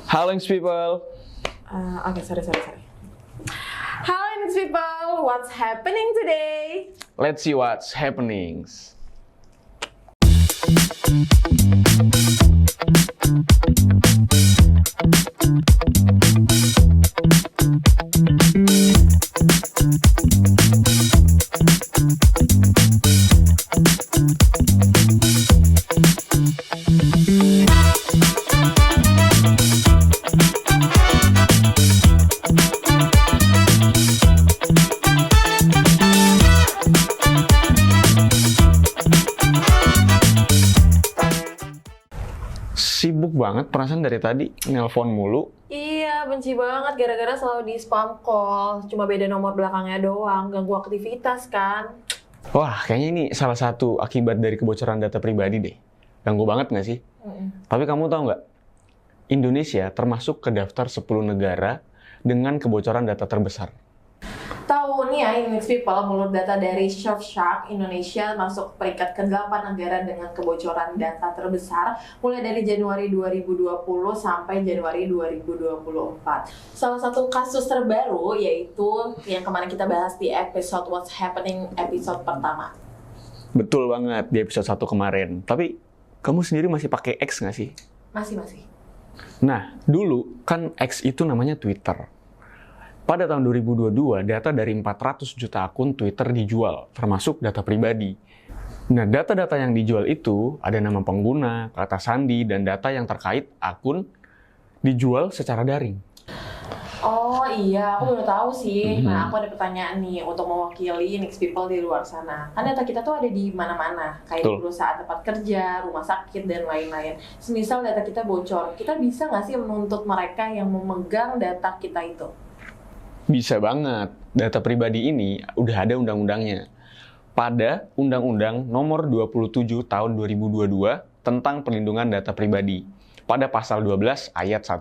Halo Inks People. Sorry. Hello Inks People, what's happening today? Let's see what's happenings. Sibuk banget perasaan dari tadi, nelpon mulu. Iya, benci banget gara-gara selalu di spam call. Cuma beda nomor belakangnya doang, ganggu aktivitas kan. Wah, kayaknya ini salah satu akibat dari kebocoran data pribadi deh. Ganggu banget nggak sih? Tapi kamu tahu nggak? Indonesia termasuk ke daftar 10 negara dengan kebocoran data terbesar. Tahu nih ya, Inks People, menurut data dari Surfshark, Indonesia masuk peringkat ke-8 negara dengan kebocoran data terbesar mulai dari Januari 2020 sampai Januari 2024. Salah satu kasus terbaru yaitu yang kemarin kita bahas di episode What's Happening episode pertama. Betul banget, di episode 1 kemarin. Tapi, kamu sendiri masih pakai X nggak sih? Masih. Nah, dulu kan X itu namanya Twitter. Pada tahun 2022, data dari 400 juta akun Twitter dijual, termasuk data pribadi. Nah, data-data yang dijual itu ada nama pengguna, kata sandi, dan data yang terkait akun dijual secara daring. Oh iya, aku baru tahu sih. Nah, aku ada pertanyaan nih untuk mewakili Inks People di luar sana. Kan data kita tuh ada di mana-mana, kayak di perusahaan tempat kerja, rumah sakit, dan lain-lain. Semisal data kita bocor, kita bisa nggak sih menuntut mereka yang memegang data kita itu? Bisa banget. Data pribadi ini udah ada undang-undangnya. Pada Undang-Undang Nomor 27 Tahun 2022 tentang Perlindungan Data Pribadi. Pada Pasal 12 Ayat 1.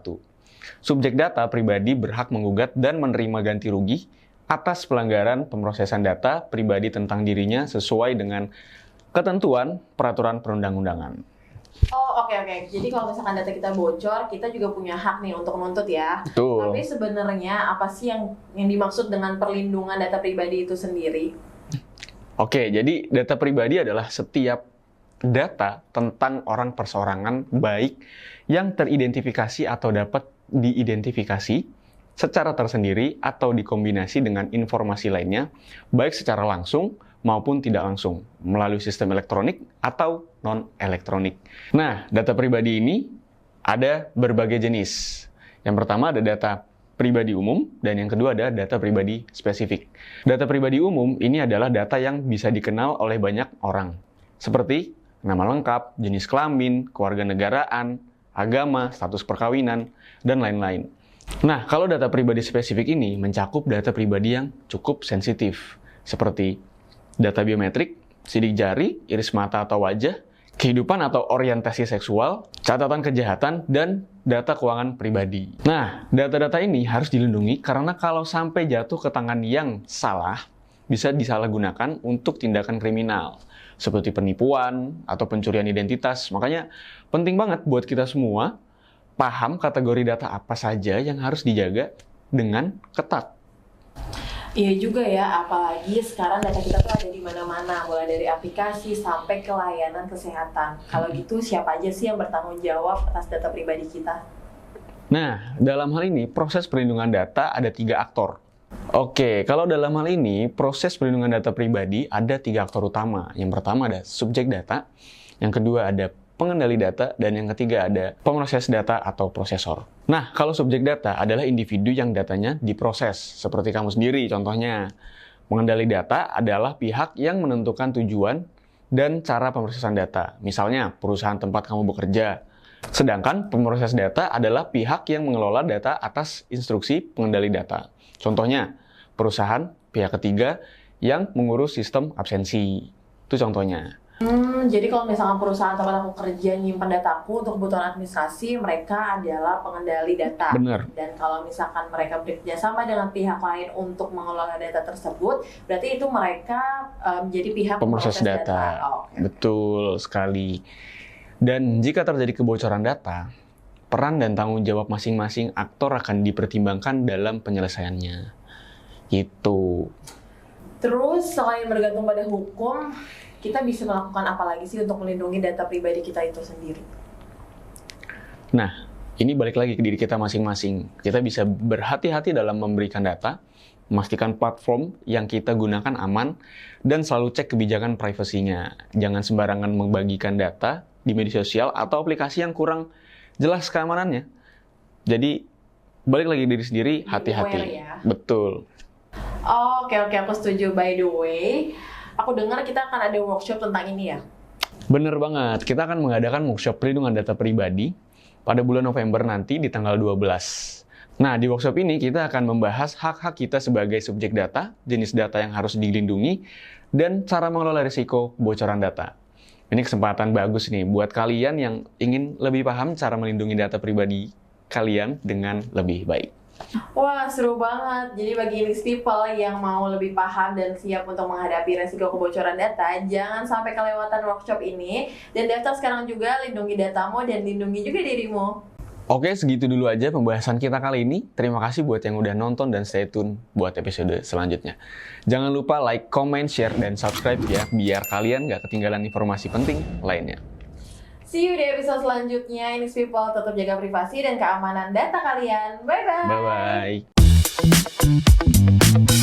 Subjek data pribadi berhak menggugat dan menerima ganti rugi atas pelanggaran pemrosesan data pribadi tentang dirinya sesuai dengan ketentuan peraturan perundang-undangan. Oh, oke. Jadi kalau misalkan data kita bocor, kita juga punya hak nih untuk menuntut ya. Betul. Tapi sebenarnya apa sih yang dimaksud dengan perlindungan data pribadi itu sendiri? Oke, jadi data pribadi adalah setiap data tentang orang perseorangan baik yang teridentifikasi atau dapat diidentifikasi secara tersendiri atau dikombinasi dengan informasi lainnya, baik secara langsung maupun tidak langsung, melalui sistem elektronik atau non-elektronik. Nah, data pribadi ini ada berbagai jenis. Yang pertama ada data pribadi umum, dan yang kedua ada data pribadi spesifik. Data pribadi umum ini adalah data yang bisa dikenal oleh banyak orang, seperti nama lengkap, jenis kelamin, kewarganegaraan, agama, status perkawinan, dan lain-lain. Nah, kalau data pribadi spesifik ini mencakup data pribadi yang cukup sensitif, seperti data biometrik, sidik jari, iris mata atau wajah, kehidupan atau orientasi seksual, catatan kejahatan, dan data keuangan pribadi. Nah, data-data ini harus dilindungi karena kalau sampai jatuh ke tangan yang salah, bisa disalahgunakan untuk tindakan kriminal, seperti penipuan atau pencurian identitas. Makanya penting banget buat kita semua paham kategori data apa saja yang harus dijaga dengan ketat. Iya juga ya, apalagi sekarang data kita tuh ada di mana-mana, mulai dari aplikasi sampai ke layanan kesehatan. Kalau gitu siapa aja sih yang bertanggung jawab atas data pribadi kita? Nah, dalam hal ini proses perlindungan data ada 3 aktor. Oke, kalau dalam hal ini proses perlindungan data pribadi ada 3 aktor utama. Yang pertama ada subjek data, yang kedua ada pengendali data, dan yang ketiga ada pemroses data atau prosesor. Nah, kalau subjek data adalah individu yang datanya diproses, seperti kamu sendiri contohnya. Pengendali data adalah pihak yang menentukan tujuan dan cara pemrosesan data, misalnya perusahaan tempat kamu bekerja. Sedangkan pemroses data adalah pihak yang mengelola data atas instruksi pengendali data. Contohnya, perusahaan pihak ketiga yang mengurus sistem absensi. Itu contohnya. Jadi kalau misalkan perusahaan tempat aku kerja nyimpan dataku untuk kebutuhan administrasi, mereka adalah pengendali data. Benar. Dan kalau misalkan mereka bekerja sama dengan pihak lain untuk mengelola data tersebut, berarti itu mereka menjadi pihak pemroses data. Oh, okay. Betul sekali. Dan jika terjadi kebocoran data, peran dan tanggung jawab masing-masing aktor akan dipertimbangkan dalam penyelesaiannya. Gitu. Terus selain bergantung pada hukum, kita bisa melakukan apa lagi sih untuk melindungi data pribadi kita itu sendiri? Nah, ini balik lagi ke diri kita masing-masing. Kita bisa berhati-hati dalam memberikan data, memastikan platform yang kita gunakan aman, dan selalu cek kebijakan privasinya. Jangan sembarangan membagikan data di media sosial atau aplikasi yang kurang jelas keamanannya. Jadi, balik lagi diri sendiri, hati-hati. Ya? Betul. Oke, aku setuju. By the way, aku dengar kita akan ada workshop tentang ini ya? Bener banget, kita akan mengadakan workshop perlindungan data pribadi pada bulan November nanti di tanggal 12. Nah, di workshop ini kita akan membahas hak-hak kita sebagai subjek data, jenis data yang harus dilindungi, dan cara mengelola risiko kebocoran data. Ini kesempatan bagus nih buat kalian yang ingin lebih paham cara melindungi data pribadi kalian dengan lebih baik. Wah, seru banget. Jadi bagi Inix People yang mau lebih paham dan siap untuk menghadapi resiko kebocoran data, jangan sampai kelewatan workshop ini. Dan daftar sekarang juga, lindungi datamu dan lindungi juga dirimu. Oke, segitu dulu aja pembahasan kita kali ini. Terima kasih buat yang udah nonton dan stay tune buat episode selanjutnya. Jangan lupa like, comment, share, dan subscribe ya, biar kalian nggak ketinggalan informasi penting lainnya. See you di episode selanjutnya. Inix People, tetap jaga privasi dan keamanan data kalian. Bye-bye! Bye-bye!